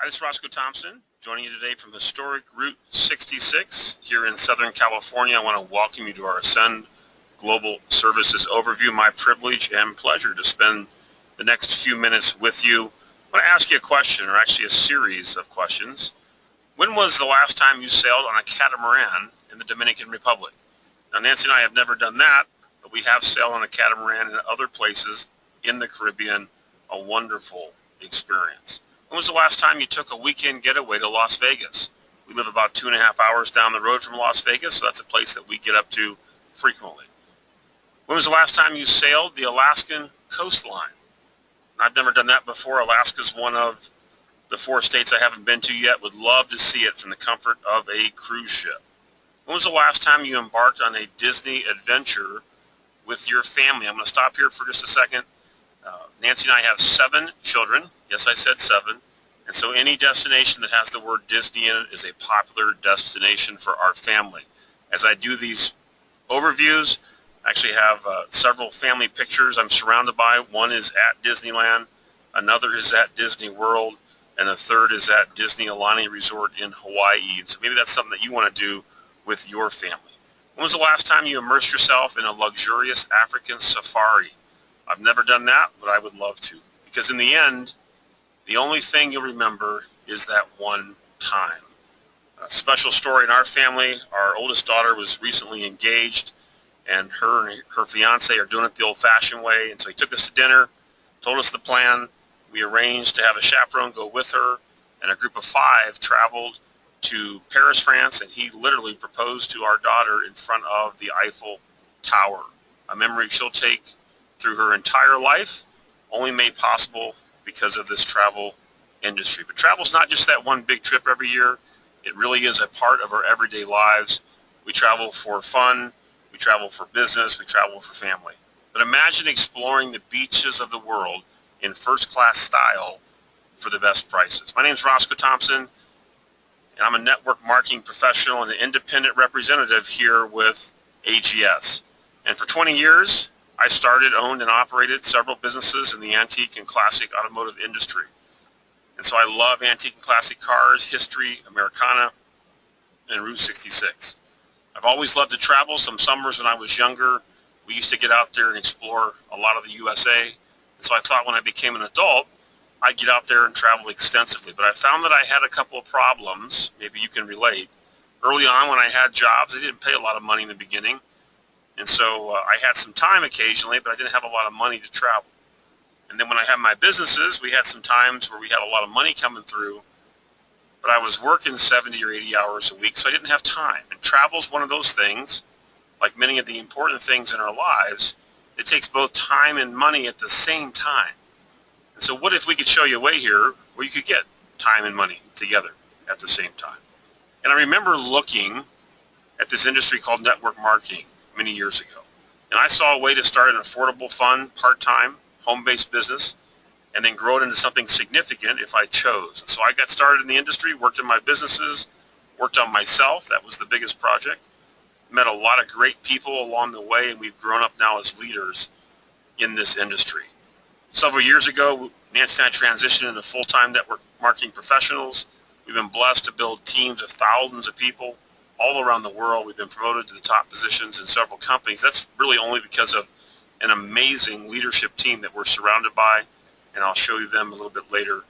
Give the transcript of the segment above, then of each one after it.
Hi, this is Roscoe Thompson, joining you today from historic Route 66 here in Southern California. I want to welcome you to our Ascend Global Services overview. My privilege and pleasure to spend the next few minutes with you. I want to ask you a question, or actually a series of questions. When was the last time you sailed on a catamaran in the Dominican Republic? Now, Nancy and I have never done that, but we have sailed on a catamaran in other places in the Caribbean. A wonderful experience. When was the last time you took a weekend getaway to Las Vegas? We live about 2.5 hours down the road from Las Vegas, so that's a place that we get up to frequently. When was the last time you sailed the Alaskan coastline? I've never done that before. Alaska's one of the 4 states I haven't been to yet. Would love to see it from the comfort of a cruise ship. When was the last time you embarked on a Disney adventure with your family? I'm going to stop here for just a second. Nancy and I have 7 children. Yes, I said 7. And so any destination that has the word Disney in it is a popular destination for our family. As I do these overviews, I actually have several family pictures I'm surrounded by. One is at Disneyland, another is at Disney World, and a third is at Disney Aulani Resort in Hawaii. And so maybe that's something that you want to do with your family. When was the last time you immersed yourself in a luxurious African safari? I've never done that, but I would love to. Because in the end, the only thing you'll remember is that one time. A special story in our family, our oldest daughter was recently engaged, and her fiance are doing it the old-fashioned way. And so he took us to dinner, told us the plan. We arranged to have a chaperone go with her, and a group of 5 traveled to Paris, France, and he literally proposed to our daughter in front of the Eiffel Tower. A memory she'll take through her entire life, only made possible because of this travel industry. But travel's not just that one big trip every year. It really is a part of our everyday lives. We travel for fun, we travel for business, we travel for family. But imagine exploring the beaches of the world in first-class style for the best prices. My name is Roscoe Thompson, and I'm a network marketing professional and an independent representative here with AGS. And for 20 years, I started, owned, and operated several businesses in the antique and classic automotive industry. And so I love antique and classic cars, history, Americana, and Route 66. I've always loved to travel. Some summers when I was younger, we used to get out there and explore a lot of the USA. And so I thought when I became an adult, I'd get out there and travel extensively. But I found that I had a couple of problems, maybe you can relate. Early on when I had jobs, they didn't pay a lot of money in the beginning. And so I had some time occasionally, but I didn't have a lot of money to travel. And then when I had my businesses, we had some times where we had a lot of money coming through, but I was working 70 or 80 hours a week, so I didn't have time. And travel is one of those things, like many of the important things in our lives, it takes both time and money at the same time. And so what if we could show you a way here where you could get time and money together at the same time? And I remember looking at this industry called network marketing many years ago. And I saw a way to start an affordable, fun, part-time, home-based business and then grow it into something significant if I chose. And so I got started in the industry, worked in my businesses, worked on myself. That was the biggest project. Met a lot of great people along the way, and we've grown up now as leaders in this industry. Several years ago, Nancy and I transitioned into full-time network marketing professionals. We've been blessed to build teams of thousands of people all around the world. We've been promoted to the top positions in several companies. That's really only because of an amazing leadership team that we're surrounded by, and I'll show you them a little bit later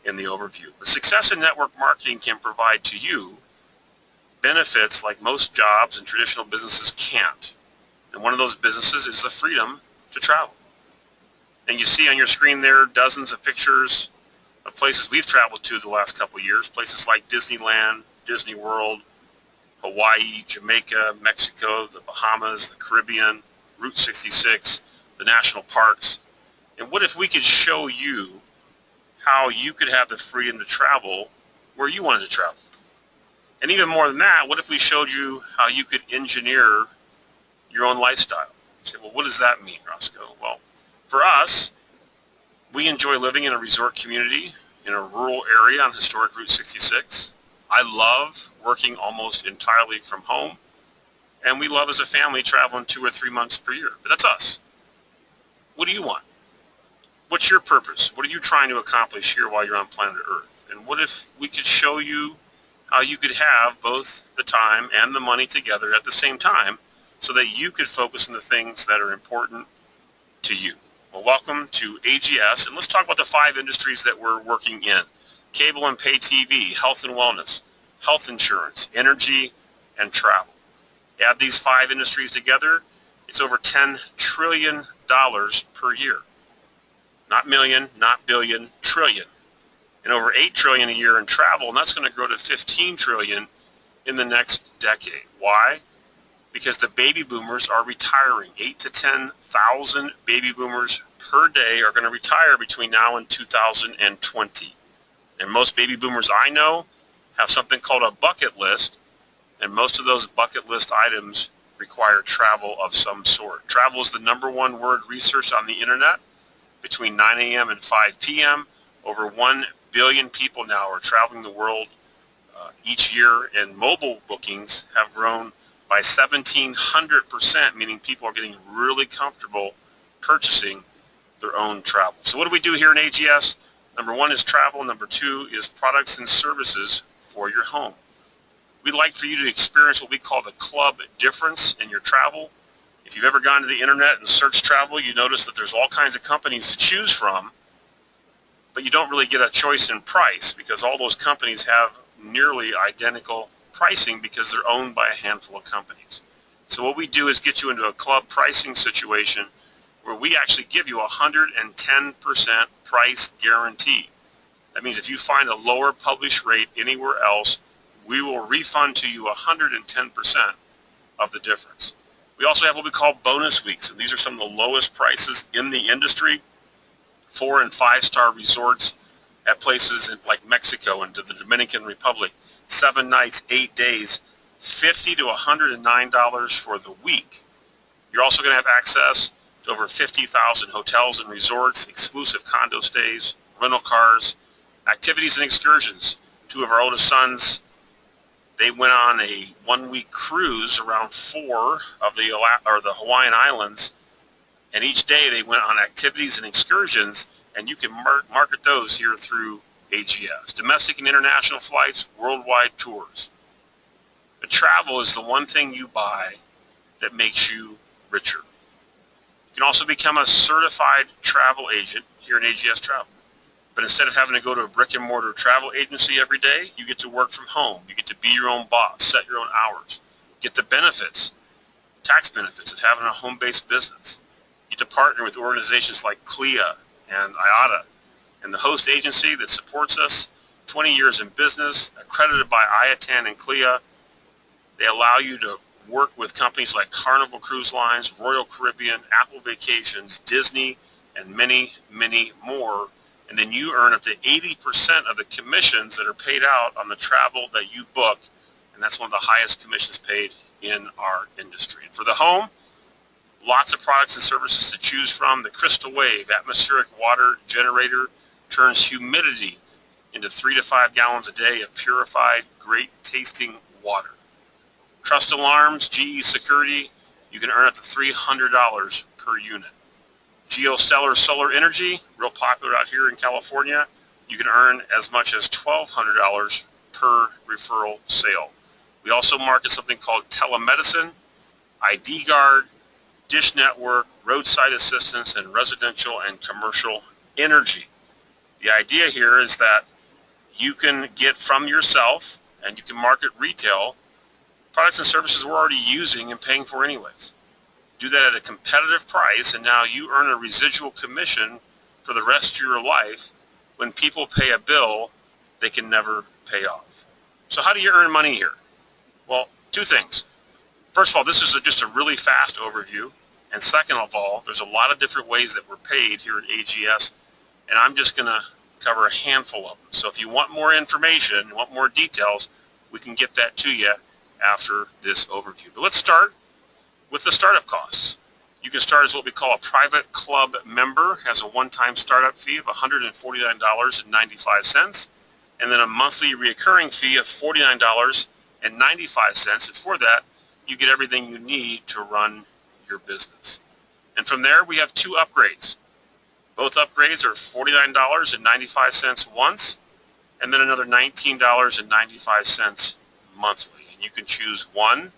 in the overview. But success in network marketing can provide to you benefits like most jobs and traditional businesses can't. And one of those businesses is the freedom to travel. And you see on your screen there dozens of pictures of places we've traveled to the last couple of years, places like Disneyland, Disney World, Hawaii, Jamaica, Mexico, the Bahamas, the Caribbean, Route 66, the national parks. And what if we could show you how you could have the freedom to travel where you wanted to travel? And even more than that, what if we showed you how you could engineer your own lifestyle? You say, well, what does that mean, Roscoe? Well, for us, we enjoy living in a resort community in a rural area on historic Route 66. I love working almost entirely from home, and we love as a family traveling 2 or 3 months per year. But that's us. What do you want? What's your purpose? What are you trying to accomplish here while you're on planet Earth? And what if we could show you how you could have both the time and the money together at the same time so that you could focus on the things that are important to you? Well, welcome to AGS, and let's talk about the 5 industries that we're working in. Cable and pay TV, health and wellness, health insurance, energy, and travel. Add these 5 industries together, it's over $10 trillion per year. Not million, not billion, trillion. And over $8 trillion a year in travel, and that's going to grow to $15 trillion in the next decade. Why? Because the baby boomers are retiring. 8,000 to 10,000 baby boomers per day are going to retire between now and 2020. And most baby boomers I know have something called a bucket list, and most of those bucket list items require travel of some sort. Travel is the #1 word researched on the internet. Between 9 a.m. and 5 p.m., over 1 billion people now are traveling the world each year, and mobile bookings have grown by 1,700%, meaning people are getting really comfortable purchasing their own travel. So what do we do here in AGS? #1 is travel. #2 is products and services for your home. We'd like for you to experience what we call the club difference in your travel. If you've ever gone to the internet and searched travel, you notice that there's all kinds of companies to choose from, but you don't really get a choice in price because all those companies have nearly identical pricing because they're owned by a handful of companies. So what we do is get you into a club pricing situation where we actually give you 110% price guarantee. That means if you find a lower published rate anywhere else, we will refund to you 110% of the difference. We also have what we call bonus weeks, and these are some of the lowest prices in the industry. 4- and 5-star resorts at places like Mexico and to the Dominican Republic. 7 nights, 8 days, $50 to $109 for the week. You're also going to have access to over 50,000 hotels and resorts, exclusive condo stays, rental cars, activities and excursions. 2 of our oldest sons, they went on a 1-week cruise around 4 of the Hawaiian Islands, and each day they went on activities and excursions, and you can market those here through AGS. Domestic and international flights, worldwide tours. But travel is the one thing you buy that makes you richer. You can also become a certified travel agent here in AGS Travel. But instead of having to go to a brick and mortar travel agency every day, you get to work from home. You get to be your own boss, set your own hours. Get the benefits, tax benefits of having a home-based business. You get to partner with organizations like CLIA and IATA, and the host agency that supports us, 20 years in business, accredited by IATAN and CLIA. They allow you to work with companies like Carnival Cruise Lines, Royal Caribbean, Apple Vacations, Disney, and many, many more. And then you earn up to 80% of the commissions that are paid out on the travel that you book, and that's one of the highest commissions paid in our industry. And for the home, lots of products and services to choose from. The Crystal Wave atmospheric water generator turns humidity into 3 to 5 gallons a day of purified, great tasting water. Trust Alarms, GE Security, you can earn up to $300 per unit. GeoStellar Solar Energy, real popular out here in California, you can earn as much as $1,200 per referral sale. We also market something called telemedicine, ID Guard, Dish Network, roadside assistance, and residential and commercial energy. The idea here is that you can get from yourself, and you can market retail, products and services we're already using and paying for anyways. Do that at a competitive price, and now you earn a residual commission for the rest of your life. When people pay a bill they can never pay off. So how do you earn money here? Well, 2 things. First of all, this is just a really fast overview, and second of all, there's a lot of different ways that we're paid here at AGS, and I'm just going to cover a handful of them. So if you want more information, want more details, we can get that to you after this overview. But let's start with the startup costs. You can start as what we call a private club member, has a one-time startup fee of $149.95, and then a monthly recurring fee of $49.95. And for that, you get everything you need to run your business. And from there, we have 2 upgrades. Both upgrades are $49.95 once, and then another $19.95 monthly. And you can choose one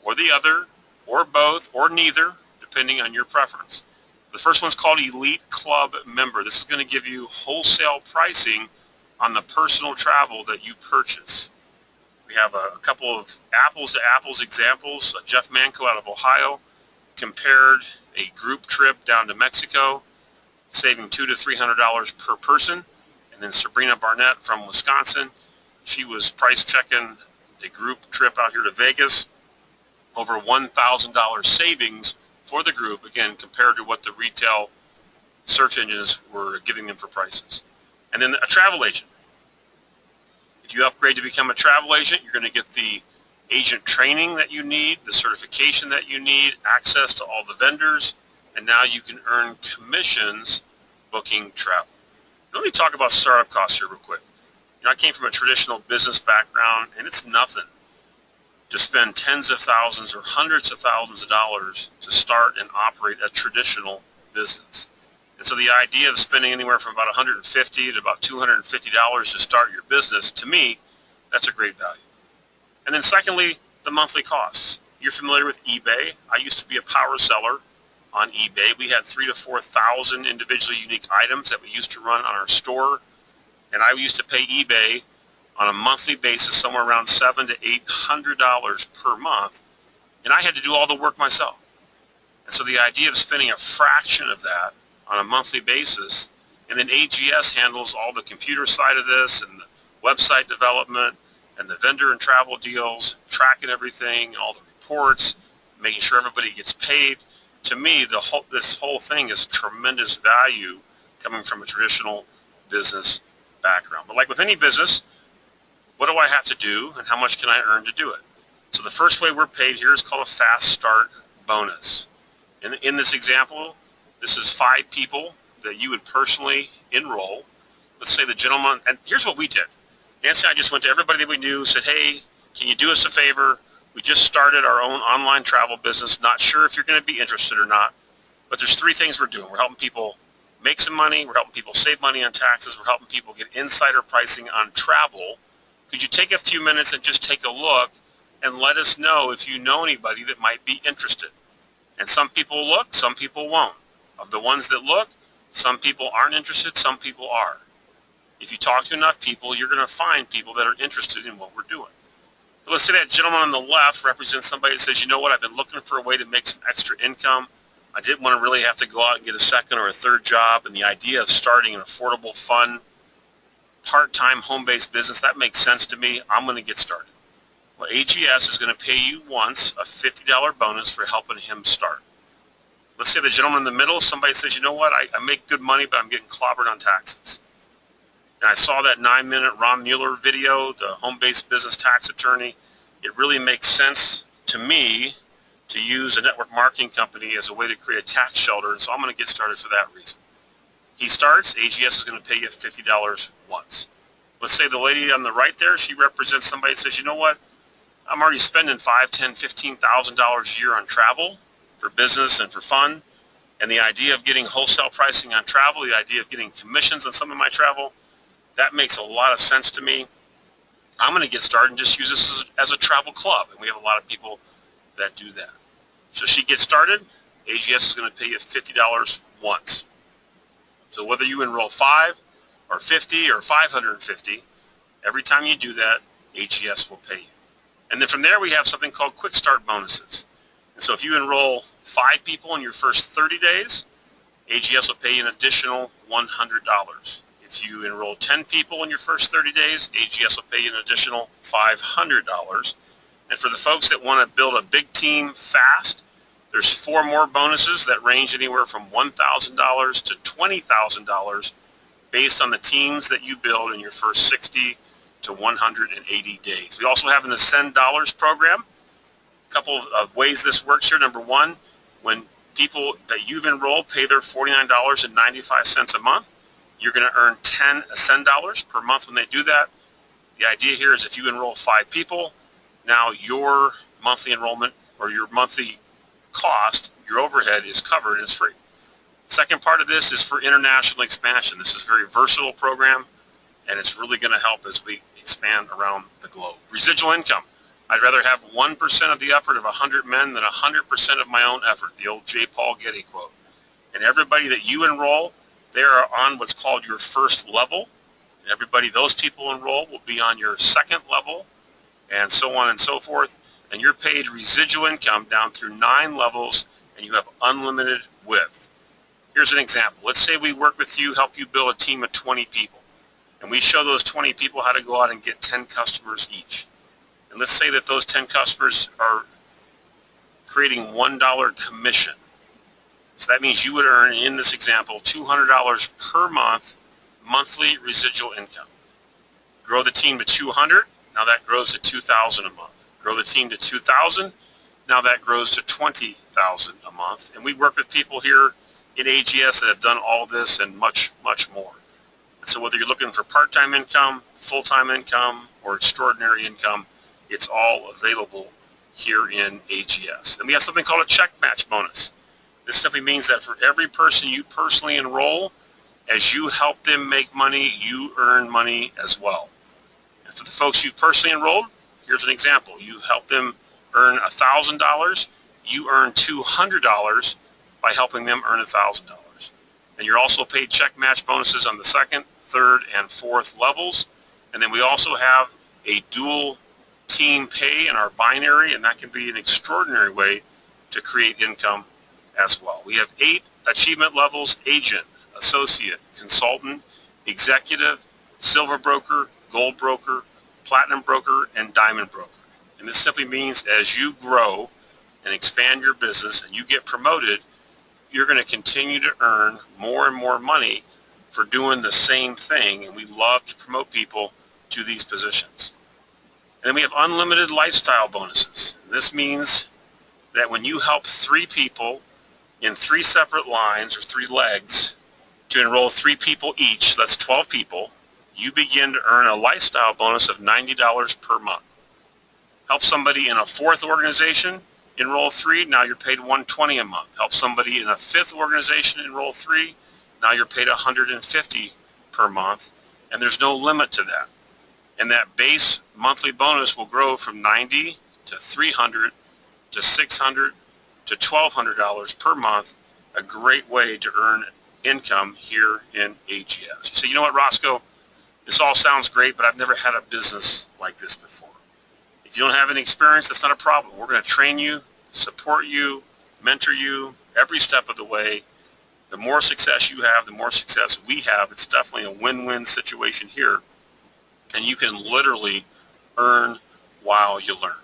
or the other, or both, or neither, depending on your preference. The first one's called Elite Club Member. This is going to give you wholesale pricing on the personal travel that you purchase. We have a couple of apples-to-apples examples. Jeff Manco out of Ohio compared a group trip down to Mexico, saving $200 to $300 per person. And then Sabrina Barnett from Wisconsin, she was price checking a group trip out here to Vegas, over $1,000 savings for the group, again, compared to what the retail search engines were giving them for prices. And then a travel agent. If you upgrade to become a travel agent, you're going to get the agent training that you need, the certification that you need, access to all the vendors, and now you can earn commissions booking travel. Let me talk about startup costs here real quick. I came from a traditional business background, and it's nothing to spend tens of thousands or hundreds of thousands of dollars to start and operate a traditional business. And so the idea of spending anywhere from about $150 to about $250 to start your business, to me, that's a great value. And then secondly, the monthly costs. You're familiar with eBay. I used to be a power seller on eBay. We had 3,000 to 4,000 individually unique items that we used to run on our store. And I used to pay eBay on a monthly basis somewhere around $700 to $800 per month. And I had to do all the work myself. And so the idea of spending a fraction of that on a monthly basis, and then AGS handles all the computer side of this and the website development and the vendor and travel deals, tracking everything, all the reports, making sure everybody gets paid. To me, this whole thing is tremendous value coming from a traditional business background. But like with any business, what do I have to do and how much can I earn to do it? So the first way we're paid here is called a fast start bonus. In this example, this is 5 people that you would personally enroll. Let's say the gentleman, and here's what we did. Nancy and I just went to everybody that we knew, said, hey, can you do us a favor? We just started our own online travel business. Not sure if you're going to be interested or not, but there's 3 things we're doing. We're helping people make some money. We're helping people save money on taxes. We're helping people get insider pricing on travel. Could you take a few minutes and just take a look and let us know if you know anybody that might be interested? And some people will look, some people won't. Of the ones that look, some people aren't interested, some people are. If you talk to enough people, you're going to find people that are interested in what we're doing. But let's say that gentleman on the left represents somebody that says, you know what, I've been looking for a way to make some extra income. I didn't want to really have to go out and get a second or a third job, and the idea of starting an affordable, fun, part-time home-based business, that makes sense to me. I'm going to get started. Well, AGS is going to pay you once a $50 bonus for helping him start. Let's say the gentleman in the middle, somebody says, you know what, I make good money, but I'm getting clobbered on taxes. And I saw that 9-minute Ron Mueller video, the home-based business tax attorney. It really makes sense to me to use a network marketing company as a way to create a tax shelter, and so I'm going to get started for that reason. He starts, AGS is going to pay you $50 once. Let's say the lady on the right there, she represents somebody that says, you know what, I'm already spending $5,000, $10,000, $15,000 a year on travel for business and for fun, and the idea of getting wholesale pricing on travel, the idea of getting commissions on some of my travel, that makes a lot of sense to me. I'm going to get started and just use this as a travel club, and we have a lot of people that do that. So she gets started, AGS is going to pay you $50 once. So whether you enroll 5 or 50 or 550, every time you do that, AGS will pay you. And then from there we have something called quick start bonuses. And so if you enroll 5 people in your first 30 days, AGS will pay you an additional $100. If you enroll 10 people in your first 30 days, AGS will pay you an additional $500. And for the folks that want to build a big team fast, there's 4 more bonuses that range anywhere from $1,000 to $20,000 based on the teams that you build in your first 60 to 180 days. We also have an Ascend Dollars program. A couple of ways this works here. Number one, when people that you've enrolled pay their $49.95 a month, you're going to earn 10 Ascend Dollars per month when they do that. The idea here is if you enroll 5 people, now your monthly enrollment or your monthly cost, your overhead is covered and it's free. Second part of this is for international expansion. This is a very versatile program, and it's really going to help as we expand around the globe. Residual income. I'd rather have 1% of the effort of 100 men than 100% of my own effort, the old J. Paul Getty quote. And everybody that you enroll, they are on what's called your first level. And everybody those people enroll will be on your second level, and so on and so forth. And you're paid residual income down through 9 levels, and you have unlimited width. Here's an example. Let's say we work with you, help you build a team of 20 people. And we show those 20 people how to go out and get 10 customers each. And let's say that those 10 customers are creating $1 commission. So that means you would earn, in this example, $200 per month, monthly residual income. Grow the team to 200, now that grows to $2,000 a month. Grow the team to 2,000, now that grows to $20,000 a month. And we work with people here in AGS that have done all this and much, much more. And so whether you're looking for part-time income, full-time income, or extraordinary income, it's all available here in AGS. Then we have something called a check match bonus. This simply means that for every person you personally enroll, as you help them make money, you earn money as well. And for the folks you've personally enrolled, here's an example. You help them earn $1,000, you earn $200 by helping them earn $1,000. And you're also paid check match bonuses on the second, third, and fourth levels. And then we also have a dual team pay in our binary, and that can be an extraordinary way to create income as well. We have 8 achievement levels: agent, associate, consultant, executive, silver broker, gold broker, platinum broker, and diamond broker. And this simply means as you grow and expand your business and you get promoted, you're going to continue to earn more and more money for doing the same thing, and we love to promote people to these positions. And then we have unlimited lifestyle bonuses. This means that when you help 3 people in 3 separate lines or 3 legs to enroll 3 people each, that's 12 people, you begin to earn a lifestyle bonus of $90 per month. Help somebody in a 4th organization, enroll 3, now you're paid $120 a month. Help somebody in a 5th organization, enroll 3, now you're paid $150 per month, and there's no limit to that. And that base monthly bonus will grow from $90 to $300 to $600 to $1,200 per month, a great way to earn income here in AGS. You say, you know what, Roscoe, this all sounds great, but I've never had a business like this before. If you don't have any experience, that's not a problem. We're going to train you, support you, mentor you every step of the way. The more success you have, the more success we have. It's definitely a win-win situation here. And you can literally earn while you learn.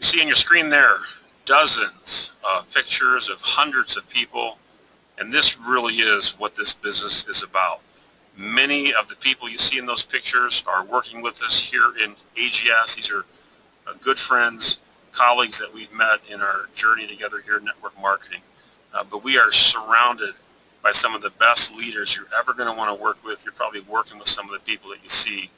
You see on your screen there dozens of pictures of hundreds of people, and this really is what this business is about. Many of the people you see in those pictures are working with us here in AGS. These are good friends, colleagues that we've met in our journey together here at Network Marketing. But we are surrounded by some of the best leaders you're ever going to want to work with. You're probably working with some of the people that you see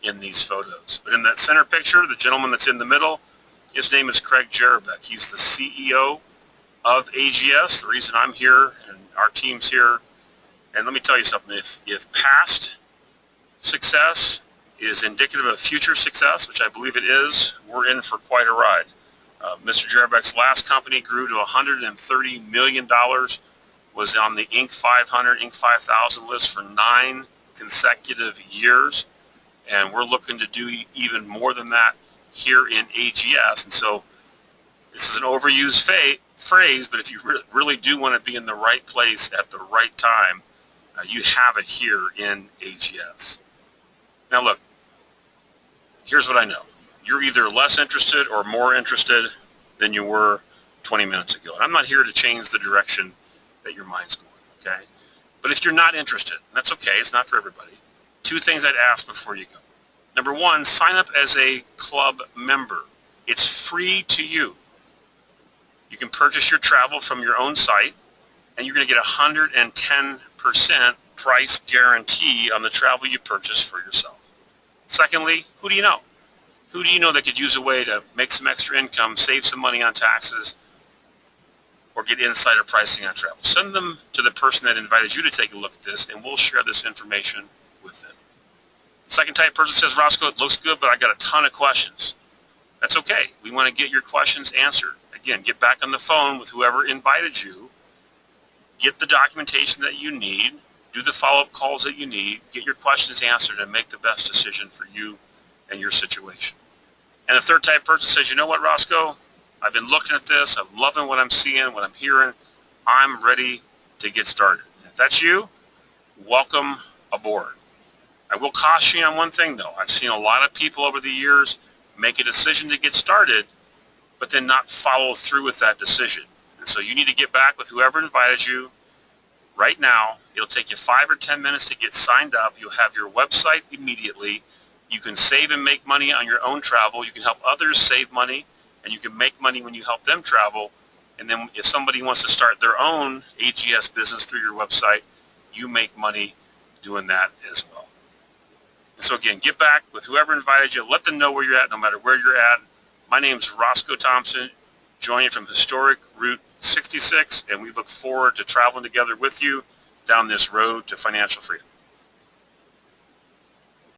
in these photos. But in that center picture, the gentleman that's in the middle, his name is Craig Jerabek. He's the CEO of AGS. The reason I'm here and our team's here, and let me tell you something, if past success is indicative of future success, which I believe it is, we're in for quite a ride. Mr. Jerabek's last company grew to $130 million, was on the Inc. 500, Inc. 5000 list for 9 consecutive years, and we're looking to do even more than that here in AGS. And so this is an overused phrase, but if you really do want to be in the right place at the right time, you have it here in AGS. Now look, here's what I know. You're either less interested or more interested than you were 20 minutes ago. And I'm not here to change the direction that your mind's going, okay? But if you're not interested, that's okay, it's not for everybody. 2 things I'd ask before you go. Number 1, sign up as a club member. It's free to you. You can purchase your travel from your own site, and you're going to get 110% price guarantee on the travel you purchase for yourself. Secondly, who do you know? Who do you know that could use a way to make some extra income, save some money on taxes, or get insider pricing on travel. Send them to the person that invited you to take a look at this, and we'll share this information with them. The second type person says, Roscoe, it looks good, but I got a ton of questions. That's okay. We want to get your questions answered. Again, get back on the phone with whoever invited you, get the documentation that you need, do the follow-up calls that you need, get your questions answered, and make the best decision for you and your situation. And the third type person says, you know what, Roscoe? I've been looking at this. I'm loving what I'm seeing, what I'm hearing. I'm ready to get started. If that's you, welcome aboard. I will caution you on one thing, though. I've seen a lot of people over the years make a decision to get started, but then not follow through with that decision. And so you need to get back with whoever invited you right now. It'll take you 5 or 10 minutes to get signed up. You'll have your website immediately. You can save and make money on your own travel. You can help others save money, and you can make money when you help them travel. And then if somebody wants to start their own AGS business through your website, you make money doing that as well. And so again, get back with whoever invited you. Let them know where you're at, no matter where you're at. My name's Roscoe Thompson, joining you from historic Route 66, and we look forward to traveling together with you down this road to financial freedom.